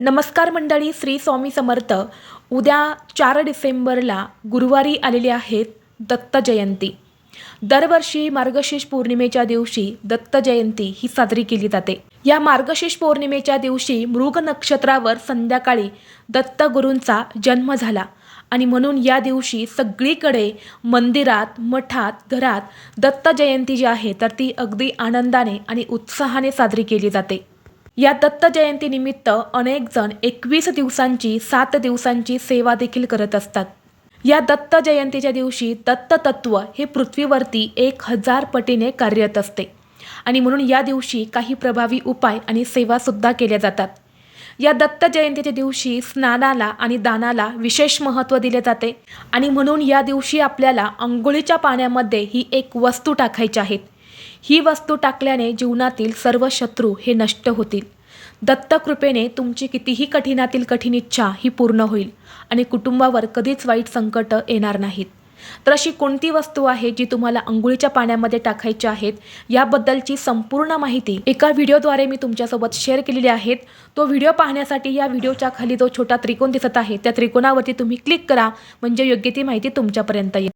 नमस्कार मंडळी, श्री स्वामी समर्थ. उद्या 4 डिसेंबरला गुरुवारी आलेली आहेत दत्त जयंती. दरवर्षी मार्गशीर्ष पौर्णिमेच्या दिवशी दत्त जयंती ही साजरी केली जाते. या मार्गशीर्ष पौर्णिमेच्या दिवशी मृग नक्षत्रावर संध्याकाळी दत्तगुरूंचा जन्म झाला आणि म्हणून या दिवशी सगळीकडे मंदिरात, मठात, घरात दत्त जयंती जी आहे तर ती अगदी आनंदाने आणि उत्साहाने साजरी केली जाते. या दत्त जयंतीनिमित्त अनेक जण 21 दिवसांची 7 दिवसांची सेवा देखील करत असतात. या दत्त जयंतीच्या दिवशी दत्त तत्व हे पृथ्वीवरती 1000 पटीने कार्यरत असते आणि म्हणून या दिवशी काही प्रभावी उपाय आणि सेवासुद्धा केल्या जातात. या दत्त जयंतीच्या दिवशी स्नानाला आणि दानाला विशेष महत्त्व दिले जाते आणि म्हणून या दिवशी आपल्याला अंघोळीच्या पाण्यामध्ये ही एक वस्तू टाकायची आहेत. ही वस्तू टाकल्याने जीवनातील सर्व शत्रू हे नष्ट होतील. दत्तकृपेने तुमची कितीही कठीणातील कठीण इच्छा ही पूर्ण होईल आणि कुटुंबावर कधीच वाईट संकट येणार नाहीत. तर अशी कोणती वस्तू आहे जी तुम्हाला अंघोळीच्या पाण्यामध्ये टाकायची आहेत याबद्दलची संपूर्ण माहिती एका व्हिडिओद्वारे मी तुमच्यासोबत शेअर केलेली आहे. तो व्हिडिओ पाहण्यासाठी या व्हिडिओच्या खाली जो छोटा त्रिकोण दिसत आहे त्या त्रिकोणावरती तुम्ही क्लिक करा, म्हणजे योग्य ती माहिती तुमच्यापर्यंत येईल.